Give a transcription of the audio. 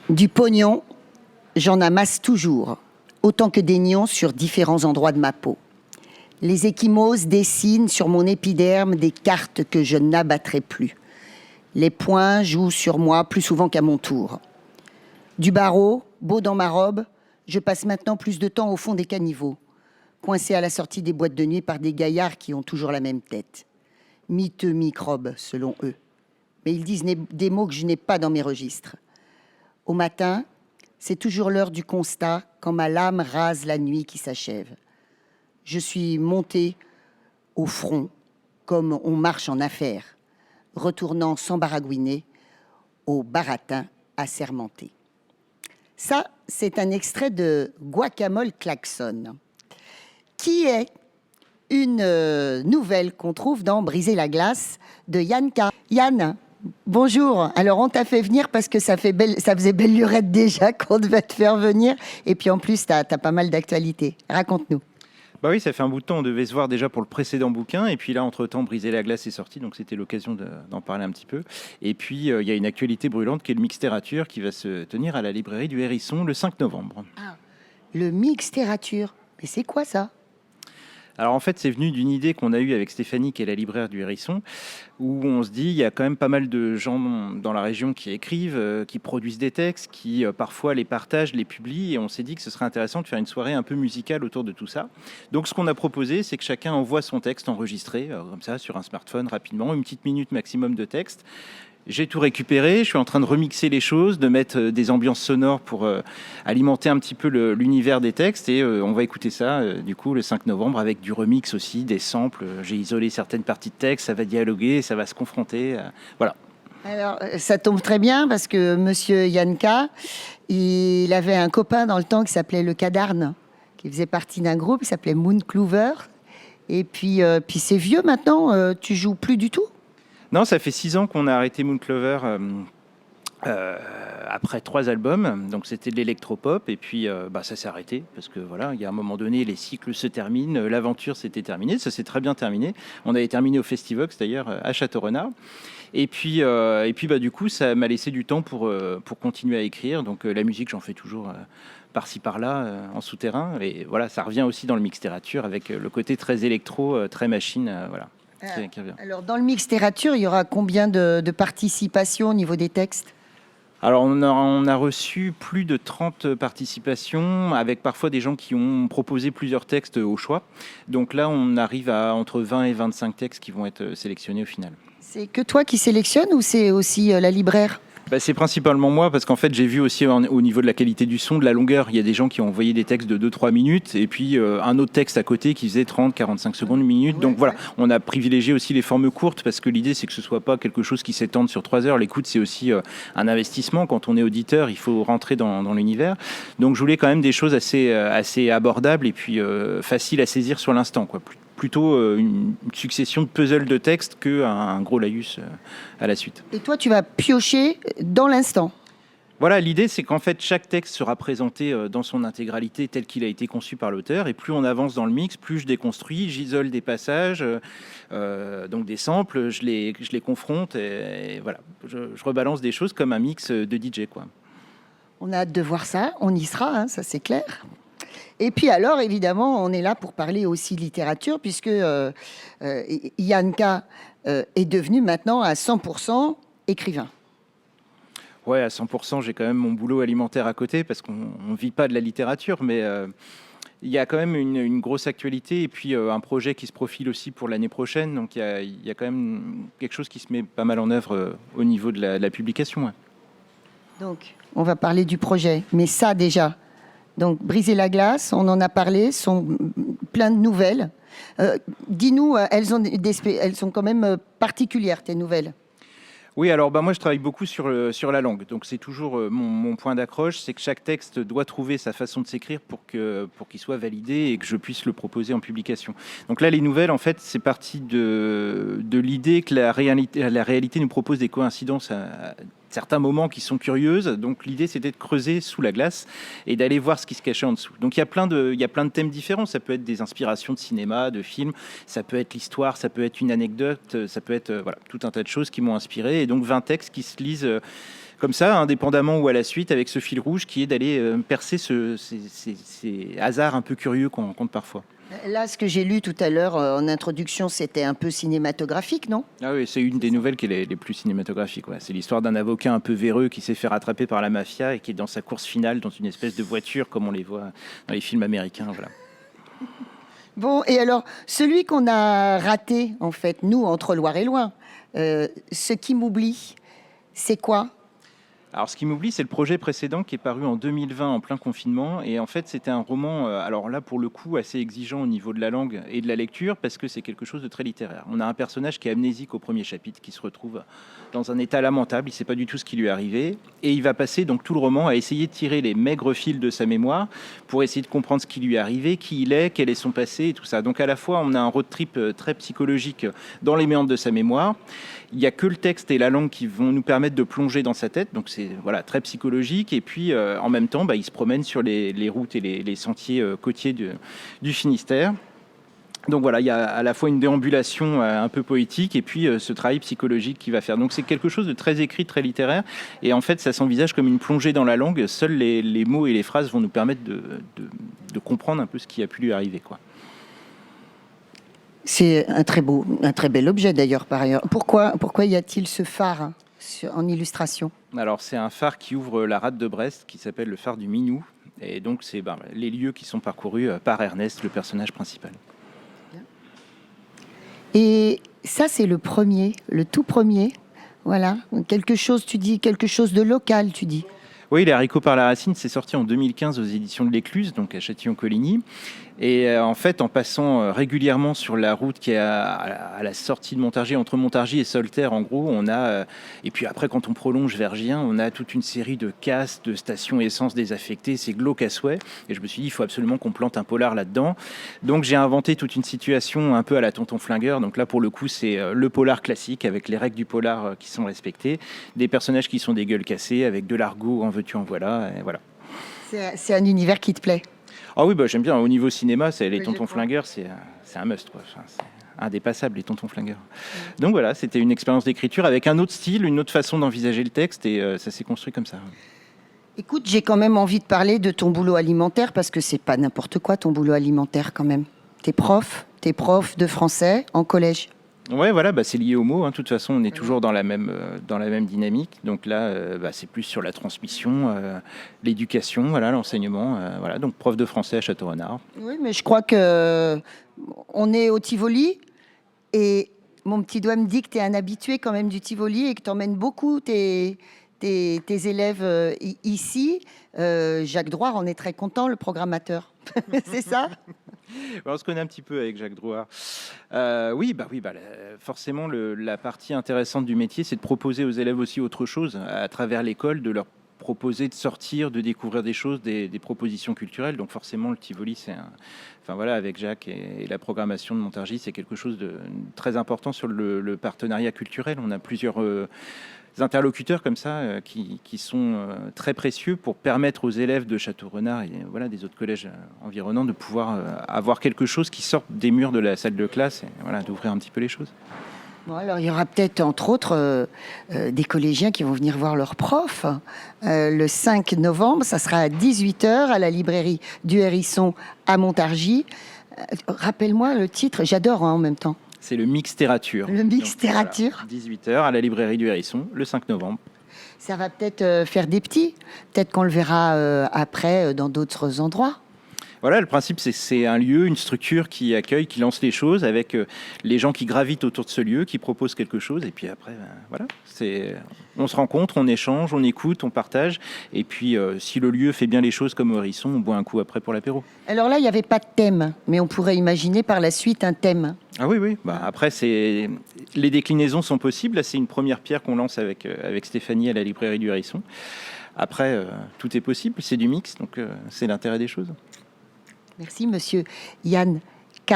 Du pognon, j'en amasse toujours, autant que des nions sur différents endroits de ma peau. Les ecchymoses dessinent sur mon épiderme des cartes que je n'abattrai plus. Les poings jouent sur moi plus souvent qu'à mon tour. Du barreau, beau dans ma robe, je passe maintenant plus de temps au fond des caniveaux, coincé à la sortie des boîtes de nuit par des gaillards qui ont toujours la même tête. Miteux microbes, selon eux. Mais ils disent des mots que je n'ai pas dans mes registres. Au matin, c'est toujours l'heure du constat quand ma lame rase la nuit qui s'achève. Je suis montée au front comme on marche en affaires, retournant sans baragouiner au baratin assermenté. Ça, c'est un extrait de Guacamole Klaxon, qui est une nouvelle qu'on trouve dans Briser la glace de Yann K. Yann, bonjour. Alors, on t'a fait venir parce que ça faisait belle lurette déjà qu'on devait te faire venir. Et puis, en plus, t'as pas mal d'actualités. Raconte-nous. Bah oui, ça fait un bout de temps, on devait se voir déjà pour le précédent bouquin, et puis là, entre-temps, Briser la glace est sorti, donc c'était l'occasion d'en parler un petit peu. Et puis, il y a une actualité brûlante qui est le Mixtérature qui va se tenir à la librairie du Hérisson le 5 novembre. Ah, le Mixtérature, mais c'est quoi ça ? Alors en fait, c'est venu d'une idée qu'on a eue avec Stéphanie, qui est la libraire du Hérisson, où on se dit, il y a quand même pas mal de gens dans la région qui écrivent, qui produisent des textes, qui parfois les partagent, les publient, et on s'est dit que ce serait intéressant de faire une soirée un peu musicale autour de tout ça. Donc ce qu'on a proposé, c'est que chacun envoie son texte enregistré, comme ça, sur un smartphone rapidement, une petite minute maximum de texte. J'ai tout récupéré, je suis en train de remixer les choses, de mettre des ambiances sonores pour alimenter un petit peu l'univers des textes, et on va écouter ça du coup le 5 novembre avec du remix aussi, des samples. J'ai isolé certaines parties de texte, ça va dialoguer, ça va se confronter, voilà. Alors, ça tombe très bien parce que monsieur Yanka, il avait un copain dans le temps qui s'appelait Le Cadarne, qui faisait partie d'un groupe qui s'appelait Moon Clover. Et puis c'est vieux maintenant, tu joues plus du tout ? Non, ça fait 6 ans qu'on a arrêté Moon Clover après 3 albums, donc c'était de l'électropop, et puis ça s'est arrêté, parce que voilà, il y a un moment donné, les cycles se terminent, l'aventure s'était terminée, ça s'est très bien terminé. On avait terminé au Festivox d'ailleurs, à Château-Renard. Et puis du coup, ça m'a laissé du temps pour continuer à écrire, donc la musique, j'en fais toujours par-ci par-là, en souterrain, et voilà, ça revient aussi dans le Mixtérature, avec le côté très électro, très machine, voilà. Alors, dans le Mixtérature, il y aura combien de participation au niveau des textes ? Alors, on a reçu plus de 30 participations, avec parfois des gens qui ont proposé plusieurs textes au choix. Donc là, on arrive à entre 20 et 25 textes qui vont être sélectionnés au final. C'est que toi qui sélectionnes ou c'est aussi la libraire ? C'est principalement moi, parce qu'en fait, j'ai vu aussi au niveau de la qualité du son, de la longueur. Il y a des gens qui ont envoyé des textes de 2-3 minutes, et puis un autre texte à côté qui faisait 30-45 secondes, une minute. Ouais, donc voilà, on a privilégié aussi les formes courtes, parce que l'idée, c'est que ce soit pas quelque chose qui s'étende sur 3 heures. L'écoute, c'est aussi un investissement. Quand on est auditeur, il faut rentrer dans l'univers. Donc je voulais quand même des choses assez abordables, et puis faciles à saisir sur l'instant, quoi. Plutôt une succession de puzzles de textes qu'un gros laïus à la suite. Et toi, tu vas piocher dans l'instant ? Voilà, l'idée, c'est qu'en fait, chaque texte sera présenté dans son intégralité tel qu'il a été conçu par l'auteur, et plus on avance dans le mix, plus je déconstruis, j'isole des passages, donc des samples, je les confronte, et voilà, je rebalance des choses comme un mix de DJ, quoi. On a hâte de voir ça, on y sera, hein, ça c'est clair. Et puis alors, évidemment, on est là pour parler aussi de littérature, puisque Yanka est devenu maintenant à 100% écrivain. Ouais, à 100%, j'ai quand même mon boulot alimentaire à côté, parce qu'on ne vit pas de la littérature, mais il y a quand même une grosse actualité, et puis un projet qui se profile aussi pour l'année prochaine, donc il y a quand même quelque chose qui se met pas mal en œuvre au niveau de la publication. Ouais. Donc, on va parler du projet, mais ça déjà... Donc, Briser la glace, on en a parlé, sont plein de nouvelles. Dis-nous, elles sont quand même particulières, tes nouvelles. Oui, alors moi je travaille beaucoup sur la langue, donc c'est toujours mon point d'accroche, c'est que chaque texte doit trouver sa façon de s'écrire pour qu'il soit validé et que je puisse le proposer en publication. Donc là, les nouvelles, en fait, c'est parti de l'idée que la réalité nous propose des coïncidences à certains moments qui sont curieuses. Donc l'idée, c'était de creuser sous la glace et d'aller voir ce qui se cachait en dessous. Donc il y a plein de thèmes différents. Ça peut être des inspirations de cinéma, de films, ça peut être l'histoire, ça peut être une anecdote, ça peut être tout un tas de choses qui m'ont inspiré. Et donc 20 textes qui se lisent comme ça, indépendamment ou à la suite, avec ce fil rouge qui est d'aller percer ces hasards un peu curieux qu'on rencontre parfois. Là, ce que j'ai lu tout à l'heure en introduction, c'était un peu cinématographique, non? Ah oui, c'est une des nouvelles qui est les plus cinématographiques. Ouais. C'est l'histoire d'un avocat un peu véreux qui s'est fait rattraper par la mafia et qui est dans sa course finale dans une espèce de voiture, comme on les voit dans les films américains. Voilà. Bon, et alors, celui qu'on a raté, en fait, nous, entre Loire et Loin, ce qui m'oublie, c'est quoi? Alors, ce qui m'oublie, c'est le projet précédent qui est paru en 2020 en plein confinement. Et en fait, c'était un roman, alors là, pour le coup, assez exigeant au niveau de la langue et de la lecture, parce que c'est quelque chose de très littéraire. On a un personnage qui est amnésique au premier chapitre, qui se retrouve dans un état lamentable. Il ne sait pas du tout ce qui lui est arrivé. Et il va passer donc tout le roman à essayer de tirer les maigres fils de sa mémoire pour essayer de comprendre ce qui lui est arrivé, qui il est, quel est son passé et tout ça. Donc, à la fois, on a un road trip très psychologique dans les méandres de sa mémoire. Il n'y a que le texte et la langue qui vont nous permettre de plonger dans sa tête. Donc, c'est voilà, très psychologique. Et puis, en même temps, il se promène sur les routes et les sentiers côtiers du Finistère. Donc voilà, il y a à la fois une déambulation un peu poétique et puis ce travail psychologique qu'il va faire. Donc c'est quelque chose de très écrit, très littéraire. Et en fait, ça s'envisage comme une plongée dans la langue. Seuls les mots et les phrases vont nous permettre de comprendre un peu ce qui a pu lui arriver, quoi. C'est un très bel objet d'ailleurs par ailleurs. Pourquoi y a-t-il ce phare en illustration? Alors c'est un phare qui ouvre la rade de Brest qui s'appelle le phare du Minou. Et donc c'est les lieux qui sont parcourus par Ernest, le personnage principal. Et ça c'est le tout premier. Voilà, quelque chose, tu dis, quelque chose de local, tu dis. Oui, Les haricots par la racine, c'est sorti en 2015 aux éditions de l'Écluse, donc à Châtillon-Coligny. Et en fait, en passant régulièrement sur la route qui est à la sortie de Montargis, entre Montargis et Solterre, en gros, on a, et puis après, quand on prolonge vers Gien, on a toute une série de casses, de stations essence désaffectées, c'est glauque à souhait. Et je me suis dit, il faut absolument qu'on plante un polar là-dedans. Donc j'ai inventé toute une situation un peu à la Tonton Flingueur. Donc là, pour le coup, c'est le polar classique, avec les règles du polar qui sont respectées, des personnages qui sont des gueules cassées, avec de l'argot, en veux-tu, en voilà, et voilà. C'est un univers qui te plaît? Ah oui, j'aime bien. Au niveau cinéma, les Tontons Flingueurs, c'est un must, quoi. Enfin, c'est indépassable, les Tontons Flingueurs. Donc voilà, c'était une expérience d'écriture avec un autre style, une autre façon d'envisager le texte, et ça s'est construit comme ça. Écoute, j'ai quand même envie de parler de ton boulot alimentaire, parce que c'est pas n'importe quoi ton boulot alimentaire quand même. T'es prof de français en collège. Ouais, voilà, c'est lié aux mots. De toute façon, on est toujours dans la même dynamique. Donc là, c'est plus sur la transmission, l'éducation, voilà, l'enseignement. Voilà, donc prof de français à Château-Renard. Oui, mais je crois que on est au Tivoli et mon petit doigt me dit que tu es un habitué quand même du Tivoli et que tu emmènes beaucoup tes élèves ici. Jacques Drouard en est très content, le programmateur. C'est ça? On se connaît un petit peu avec Jacques Drouard. Oui, forcément, la partie intéressante du métier, c'est de proposer aux élèves aussi autre chose à travers l'école, de leur proposer de sortir, de découvrir des choses, des propositions culturelles. Donc forcément, le Tivoli, avec Jacques et la programmation de Montargis, c'est quelque chose de très important sur le partenariat culturel. On a plusieurs interlocuteurs comme ça qui sont très précieux pour permettre aux élèves de Château-Renard et des autres collèges environnants de pouvoir avoir quelque chose qui sorte des murs de la salle de classe et d'ouvrir un petit peu les choses. Bon, alors il y aura peut-être entre autres des collégiens qui vont venir voir leurs profs le 5 novembre, ça sera à 18h à la librairie du Hérisson à Montargis. Rappelle-moi le titre, j'adore en même temps. C'est le Mixtérature. Le Mixtérature. 18h à la librairie du Hérisson, le 5 novembre. Ça va peut-être faire des petits. Peut-être qu'on le verra après dans d'autres endroits. Voilà, le principe, c'est un lieu, une structure qui accueille, qui lance les choses avec les gens qui gravitent autour de ce lieu, qui proposent quelque chose. Et puis après, on se rencontre, on échange, on écoute, on partage. Et puis, si le lieu fait bien les choses comme au Hérisson, on boit un coup après pour l'apéro. Alors là, il n'y avait pas de thème, mais on pourrait imaginer par la suite un thème. Ah oui. Après, les déclinaisons sont possibles. Là, c'est une première pierre qu'on lance avec Stéphanie à la librairie du Hérisson. Après, tout est possible, c'est du mix, donc c'est l'intérêt des choses. Merci, monsieur Yann K.